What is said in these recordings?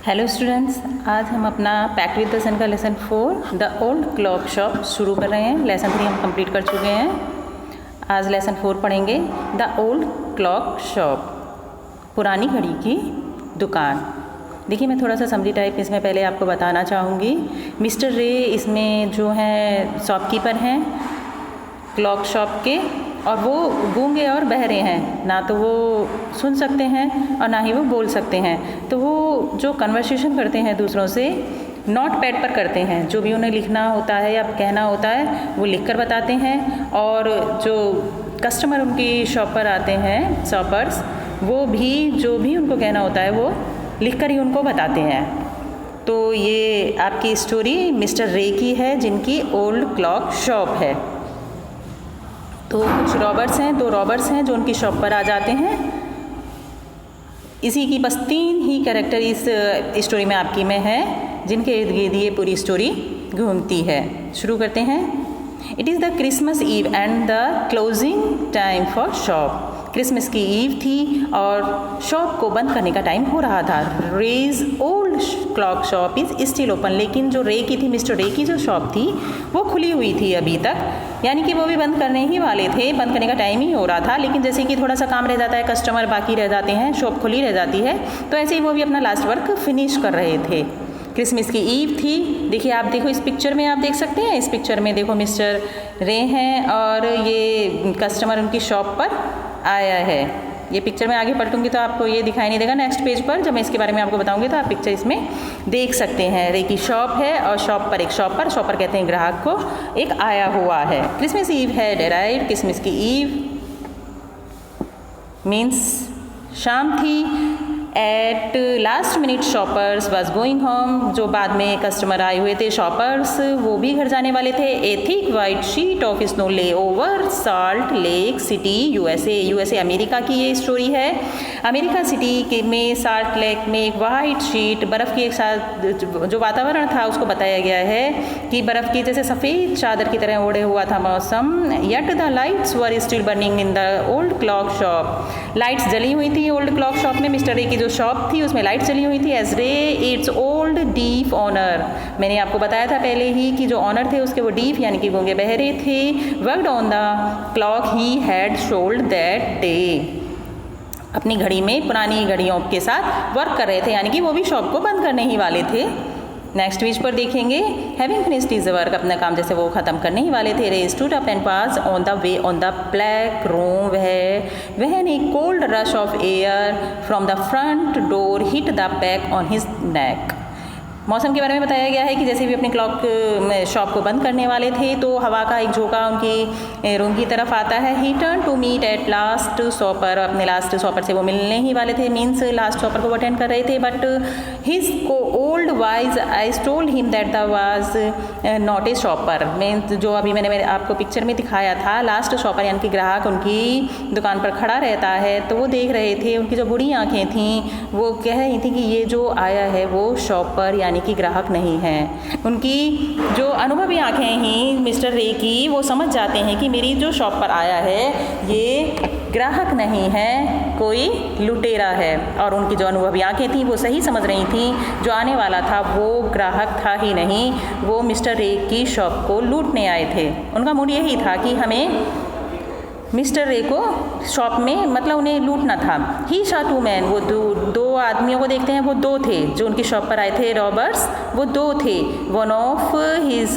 Hello students, आज हम अपना पैक्ट विद द सन का lesson 4 the old clock shop शुरू कर रहे हैं। लेसन 3 हम कंप्लीट कर चुके हैं। आज लेसन 4 पढ़ेंगे द ओल्ड क्लॉक शॉप, पुरानी घड़ी की दुकान। देखिए, मैं थोड़ा सा समरी टाइप इसमें पहले आपको बताना चाहूँगी। मिस्टर रे इसमें जो हैं शॉपकीपर हैं क्लॉक शॉप के, और वो गूंगे और बहरे हैं, ना तो वो सुन सकते हैं और ना ही वो बोल सकते हैं। तो वो जो कन्वर्सेशन करते हैं दूसरों से नोट पैड पर करते हैं। जो भी उन्हें लिखना होता है या कहना होता है वो लिख कर बताते हैं, और जो कस्टमर उनकी शॉप पर आते हैं, शॉपर्स, वो भी जो भी उनको कहना होता है वो लिख कर ही उनको बताते हैं। तो ये आपकी स्टोरी मिस्टर रे की है, जिनकी ओल्ड क्लॉक शॉप है। तो कुछ रॉबर्स हैं, 2 रॉबर्स हैं जो उनकी शॉप पर आ जाते हैं। इसी की बस 3 ही कैरेक्टर इस स्टोरी में आपकी में है, जिनके इर्द गिर्द ये पूरी स्टोरी घूमती है। शुरू करते हैं। It is the Christmas eve and the closing time for shop. Christmas की ईव थी और शॉप को बंद करने का टाइम हो रहा था। Ray's old clock shop is still open. लेकिन जो रे की थी, मिस्टर रे की जो शॉप थी वो खुली हुई थी अभी तक, यानी कि वो भी बंद करने ही वाले थे, बंद करने का टाइम ही हो रहा था। लेकिन जैसे कि थोड़ा सा काम रह जाता है, कस्टमर बाकी रह जाते हैं, शॉप खुली रह जाती है, तो ऐसे ही वो भी अपना लास्ट वर्क फिनिश कर रहे थे। क्रिसमस की ईव थी। देखिए, आप देखो इस पिक्चर में, आप देख सकते हैं इस पिक्चर में, देखो मिस्टर रे हैं और ये कस्टमर उनकी शॉप पर आया है। ये पिक्चर में आगे पलटूंगी तो आपको ये दिखाई नहीं देगा। नेक्स्ट पेज पर जब मैं इसके बारे में आपको बताऊंगी तो आप पिक्चर इसमें देख सकते हैं। रे की शॉप है और शॉप पर एक शॉपर कहते हैं ग्राहक को, एक आया हुआ है। Christmas eve had arrived. Christmas की ईव मीन्स शाम थी। At last minute shoppers was going home. जो बाद में कस्टमर आए हुए थे, शॉपर्स, वो भी घर जाने वाले थे। A thick white sheet of snow lay over Salt Lake City, USA America की ये स्टोरी है। अमेरिका सिटी के में साल्ट लेक में एक वाइट शीट, बर्फ़ की एक साथ जो वातावरण था उसको बताया गया है कि बर्फ़ की जैसे सफ़ेद चादर की तरह ओढ़े हुआ था मौसम। Yet the lights were still burning in the old clock shop. Lights जली हुई थी ओल्ड क्लॉक शॉप में। मिस्टर रे की जो शॉप थी उसमें लाइट चली हुई थी। एज रे इट्स ओल्ड डीफ ऑनर। मैंने आपको बताया था पहले ही कि जो ऑनर थे उसके वो डीफ यानी कि गूंगे बहरे थे। Worked on the clock he had sold that day. अपनी घड़ी में, पुरानी घड़ियों के साथ वर्क कर रहे थे, यानी कि वो भी शॉप को बंद करने ही वाले थे। नेक्स्ट पेज पर देखेंगे। हैविंग फिनिश्ड हिज वर्क, अपना काम जैसे वो ख़त्म करने ही वाले थे। रे stood up and pass on the way on the black room when A cold rush of air from the front door hit the back on his neck. मौसम के बारे में बताया गया है कि जैसे भी अपने क्लॉक शॉप को बंद करने वाले थे तो हवा का एक झोंका उनकी रूम की तरफ आता है। He turn to meet at last shopper. अपने लास्ट शॉपर से वो मिलने ही वाले थे, मीन्स लास्ट शॉपर को अटेंड कर रहे थे। But his cold wise eye told him that the was not a shopper. Means जो अभी मैंने आपको पिक्चर में दिखाया था, लास्ट शॉपर यानी कि ग्राहक उनकी दुकान पर खड़ा रहता है, तो वो देख रहे थे। उनकी जो बूढ़ी आँखें थीं वो कह रही थी कि ये जो आया है वो शॉपर यानी कि ग्राहक नहीं है। उनकी जो अनुभवी आंखें ही मिस्टर रे की, वो समझ जाते हैं कि मेरी जो शॉप पर आया है ये ग्राहक नहीं है, कोई लुटेरा है। और उनकी जो अनुभवी आंखें थी वो सही समझ रही थी, जो आने वाला था वो ग्राहक था ही नहीं, वो मिस्टर रे की शॉप को लूटने आए थे। उनका मूड यही था कि हमें मिस्टर रे को शॉप में, मतलब उन्हें लूटना था। ही शॉ 2 मैन, वो दो आदमियों को देखते हैं, वो 2 थे जो उनकी शॉप पर आए थे, रॉबर्स, वो 2 थे। वन ऑफ हिज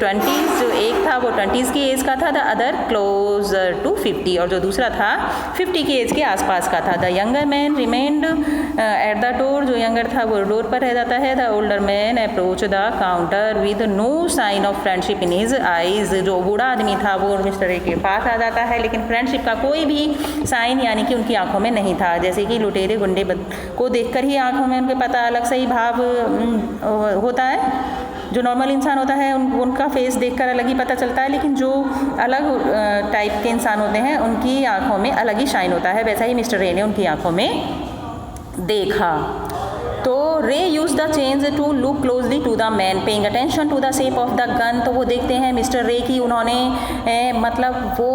20s, जो एक था वो 20s की एज का था, द अदर क्लोजर टू 50, और जो दूसरा था 50 की एज के आसपास का था। The younger man remained at the door, जो यंगर था वो डोर पर रह जाता है। The older man approach the counter with no sign of friendship in his eyes. जो बूढ़ा आदमी था वो मिस्टर रे के पास आ जाता है, लेकिन फ्रेंडशिप का कोई भी साइन यानी कि उनकी आंखों में नहीं था। जैसे कि लुटेरे गुंडे को देखकर ही आंखों में उनके पता अलग सा ही भाव होता है। जो नॉर्मल इंसान होता है उनका फेस देखकर अलग ही पता चलता है, लेकिन जो अलग टाइप के इंसान होते हैं उनकी आंखों में अलग ही शाइन होता है। वैसा ही मिस्टर रे ने उनकी आंखों में देखा। तो Ray use the change to look closely to the man paying attention to the shape of the gun. तो वो देखते हैं मिस्टर रे की उन्होंने मतलब वो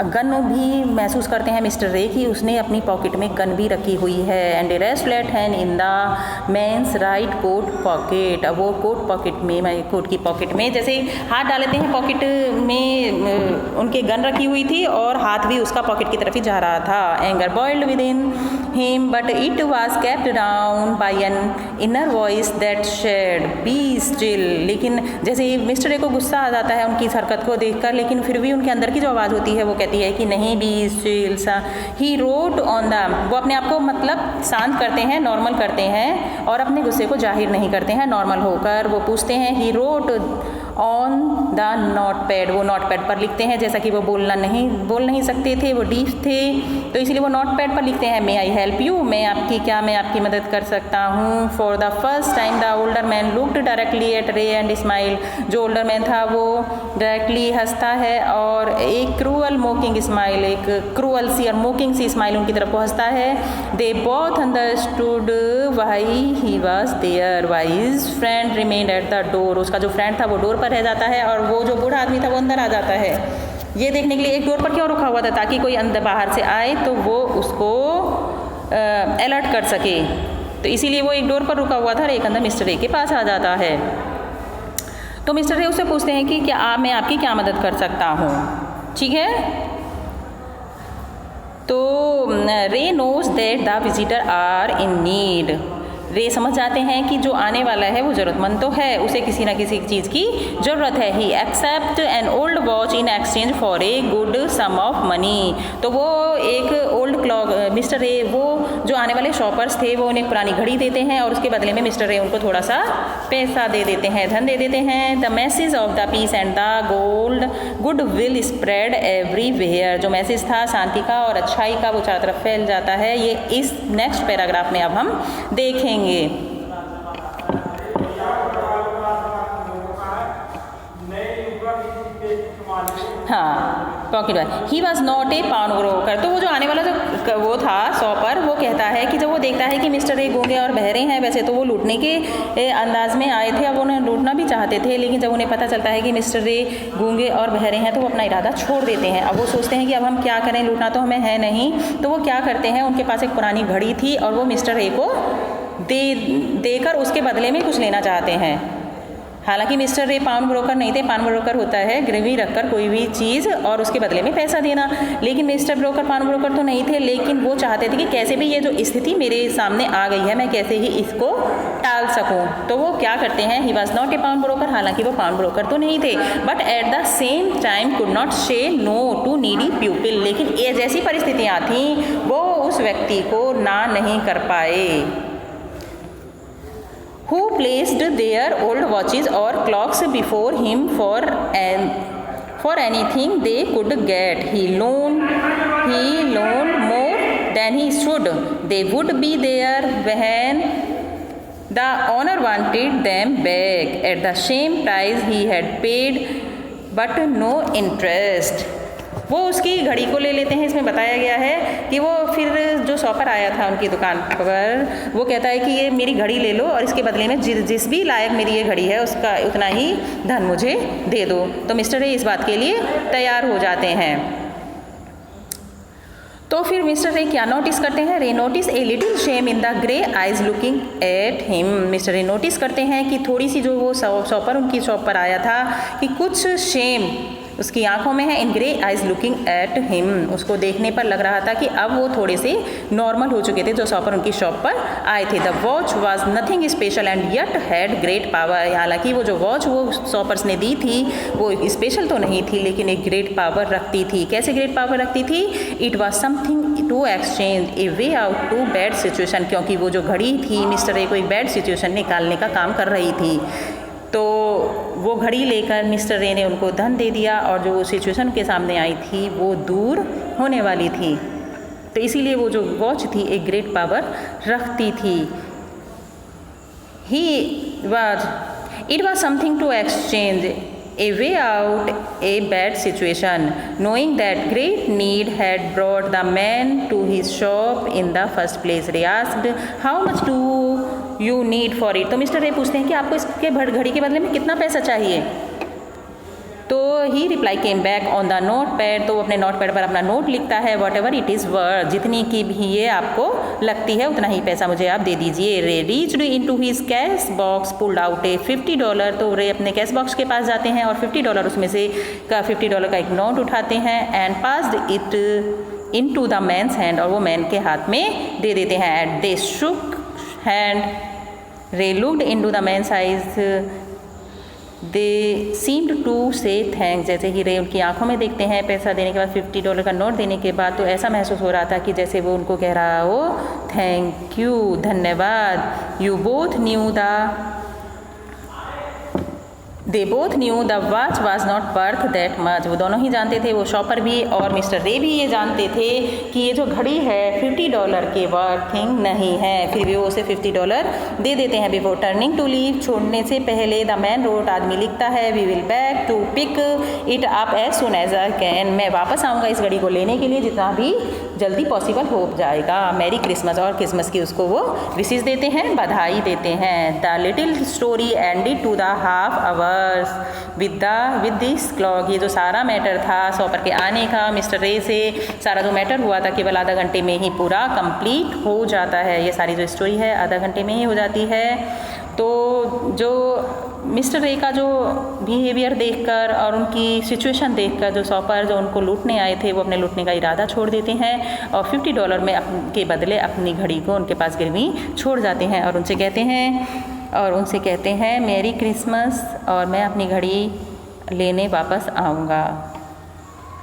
गन भी महसूस करते हैं मिस्टर रे की उसने अपनी पॉकेट में गन भी रखी हुई है। And rest let hand in the man's right coat pocket. अब वो कोट पॉकेट में कोट की पॉकेट में जैसे हाथ डालते हैं पॉकेट में उनके गन रखी हुई थी और हाथ भी उसका पॉकेट की तरफ ही जा रहा था। Anger boiled within him but it was kept down by an inner voice that she'd be still. लेकिन जैसे मिस्टर रे को गुस्सा आ जाता है उनकी इस हरकत को देखकर, लेकिन फिर भी उनके अंदर की जो आवाज़ होती है वो कहती है कि नहीं बी स्टिल सा। ही रोट ऑन द, वो अपने आप को मतलब शांत करते हैं, नॉर्मल करते हैं और अपने गुस्से को जाहिर नहीं करते हैं। नॉर्मल होकर वो पूछते हैं he wrote on the note pad, वो नोट पैड पर लिखते हैं। जैसा कि वो बोल नहीं सकते थे, वो डीफ थे, तो इसलिए वो नोट पैड पर लिखते हैं मे आई हेल्प यू, मैं आपकी मदद कर सकता हूँ। For the first time the older man looked directly at Ray and smile. जो ओल्डर मैन था वो डायरेक्टली हंसता है और एक क्रूअल मोकिंग स्माइल, एक क्रूअल सी और मोकिंग सी स्माइल उनकी तरफ हंसता है। They both understood why he was there, why his friend remained at the door. उसका जो फ्रेंड था वो डोर पर रह जाता है और वो जो बूढ़ा आदमी था वो अंदर आ जाता है। ये देखने के लिए एक डोर पर क्यों रुका हुआ था, ताकि कोई अंदर बाहर से आए तो वो उसको अलर्ट कर सके, तो इसीलिए वो एक डोर पर रुका हुआ था और एक अंदर मिस्टर रे के पास आ जाता है। तो मिस्टर रे उससे पूछते हैं कि क्या मैं आपकी क्या मदद कर सकता हूँ, ठीक है। तो Ray knows that the visitor are in need. Ray समझ जाते हैं कि जो आने वाला है वो ज़रूरतमंद तो है, उसे किसी न किसी चीज़ की ज़रूरत है। He accept an old watch in exchange for a good sum of money. तो वो एक ओल्ड क्लॉक, मिस्टर रे वो जो आने वाले शॉपर्स थे वो उन्हें पुरानी घड़ी देते हैं और उसके बदले में मिस्टर रे उनको थोड़ा सा पैसा दे देते हैं, धन दे देते हैं। The message of the peace and the good will spread everywhere. जो मैसेज था शांति का और अच्छाई का वो चारों तरफ फैल जाता है। ये इस नेक्स्ट पैराग्राफ में अब हम देखेंगे। हाँ, pocket watch. He was not a pound broker. तो वो जो आने वाला जो वो था शॉपर, वो कहता है कि जब वो देखता है कि मिस्टर रे गूंगे और बहरे हैं, वैसे तो वो लूटने के अंदाज में आए थे, अब उन्हें लूटना भी चाहते थे, लेकिन जब उन्हें पता चलता है कि मिस्टर रे गूंगे और बहरे हैं तो वो अपना इरादा छोड़ देते हैं। अब वो सोचते हैं कि अब हम क्या करें, लूटना तो हमें है नहीं। तो वो क्या करते हैं, उनके पास एक पुरानी घड़ी थी और वो मिस्टर रे को देकर उसके बदले में कुछ लेना चाहते हैं। हालांकि मिस्टर रे पाउंड ब्रोकर नहीं थे, पाउंड ब्रोकर होता है गिरवी रखकर कोई भी चीज़ और उसके बदले में पैसा देना, लेकिन मिस्टर ब्रोकर पाउंड ब्रोकर तो नहीं थे, लेकिन वो चाहते थे कि कैसे भी ये जो स्थिति मेरे सामने आ गई है मैं कैसे ही इसको टाल सकूं। तो वो क्या करते हैं, he was not a pound broker, हालांकि वो पाउंड ब्रोकर तो नहीं थे, but at the same time could not से नो टू नीडी पीपल। लेकिन ये जैसी परिस्थितियाँ थीं वो उस व्यक्ति को ना नहीं कर पाए। Who placed their old watches or clocks before him for anything they could get. He loaned more than he should. They would be there when the owner wanted them back at the same price he had paid, but no interest. वो उसकी घड़ी को ले लेते हैं। इसमें बताया गया है कि वो फिर जो शॉपर आया था उनकी दुकान पर, वो कहता है कि ये मेरी घड़ी ले लो और इसके बदले में जिस भी लायक मेरी ये घड़ी है उसका उतना ही धन मुझे दे दो। तो मिस्टर रे इस बात के लिए तैयार हो जाते हैं। तो फिर मिस्टर रे क्या नोटिस करते हैं, रे notice a little shame in the grey eyes looking at him. Mister रे नोटिस करते हैं कि थोड़ी सी जो वो शॉपर उनकी शॉप पर आया था कि कुछ शेम उसकी आंखों में है, in grey eyes looking at him. उसको देखने पर लग रहा था कि अब वो थोड़े से नॉर्मल हो चुके थे जो शॉपर उनकी शॉप पर आए थे। The watch was nothing special and yet had great power. हालांकि वो जो वॉच वो शॉपर्स ने दी थी वो स्पेशल तो नहीं थी, लेकिन एक ग्रेट पावर रखती थी। कैसे ग्रेट पावर रखती थी, it was something to exchange a way out to bad situation. क्योंकि वो जो घड़ी थी मिस्टर रे को एक बैड सिचुएशन निकालने का काम कर रही थी। तो वो घड़ी लेकर मिस्टर रे ने उनको धन दे दिया और जो सिचुएशन के सामने आई थी वो दूर होने वाली थी। तो इसीलिए वो जो वॉच थी एक ग्रेट पावर रखती थी। It was something to exchange a way out a bad situation, knowing that great need had brought the man to his shop in the first place. Ray asked, how much do you need for it? तो mister रे पूछते हैं कि आपको इसके घड़ी के बदले में कितना पैसा चाहिए? तो he reply came back on the note pad, तो वो अपने नोट पैड पर अपना नोट लिखता है, what ever it is worth, जितनी की भी ये आपको लगती है उतना ही पैसा मुझे आप दे दीजिए. Ray reached into his cash box, pulled out a $50, तो रे अपने कैश बॉक्स के पास जाते हैं और $50 उसमें से का $50 का एक नोट उठाते हैं, and passed it into the man's hand, और वो मैन के हाथ में दे देते हैं. At they shook hand, Ray looked into the man's eyes, they seemed to say thanks. जैसे ही रे उनकी आंखों में देखते हैं पैसा देने के बाद, $50 का नोट देने के बाद, तो ऐसा महसूस हो रहा था कि जैसे वो उनको कह रहा हो थैंक यू, धन्यवाद. You both new they both new the watch was not worth that much. वो दोनों ही जानते थे, वो शॉपर भी और मिस्टर रे भी ये जानते थे कि ये जो घड़ी है $50 के वर्थिंग नहीं है. फिर भी वो उसे $50 दे देते हैं. बिफोर टर्निंग टू लीव, छोड़ने से पहले, द मैन रोट, आदमी लिखता है, we will back to pick it up as soon as I can. मैं वापस आऊँगा इस घड़ी को लेने के लिए जितना भी जल्दी पॉसिबल हो जाएगा. मैरी क्रिसमस, और क्रिसमस की उसको वो विशेष देते हैं, बधाई देते हैं. The little story ended to the half hour with this clock. ये जो सारा मैटर था शॉपर के आने का, मिस्टर रे से सारा जो मैटर हुआ था केवल आधा घंटे में ही पूरा कंप्लीट हो जाता है. ये सारी जो स्टोरी है आधा घंटे में ही हो जाती है. तो जो मिस्टर रे का जो बिहेवियर देखकर और उनकी सिचुएशन देखकर, जो शॉपर जो उनको लूटने आए थे वो अपने लूटने का इरादा छोड़ देते हैं और $50 में के बदले अपनी घड़ी को उनके पास गिरवी छोड़ जाते हैं और उनसे कहते हैं मेरी क्रिसमस, और मैं अपनी घड़ी लेने वापस आऊँगा.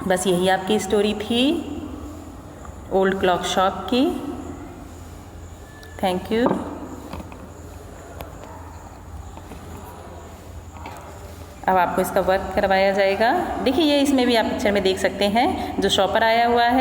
बस यही आपकी स्टोरी थी ओल्ड क्लॉक शॉप की. Thank you. अब आपको इसका वर्क करवाया जाएगा. देखिए ये इसमें भी आप पिक्चर में देख सकते हैं जो शॉपर आया हुआ है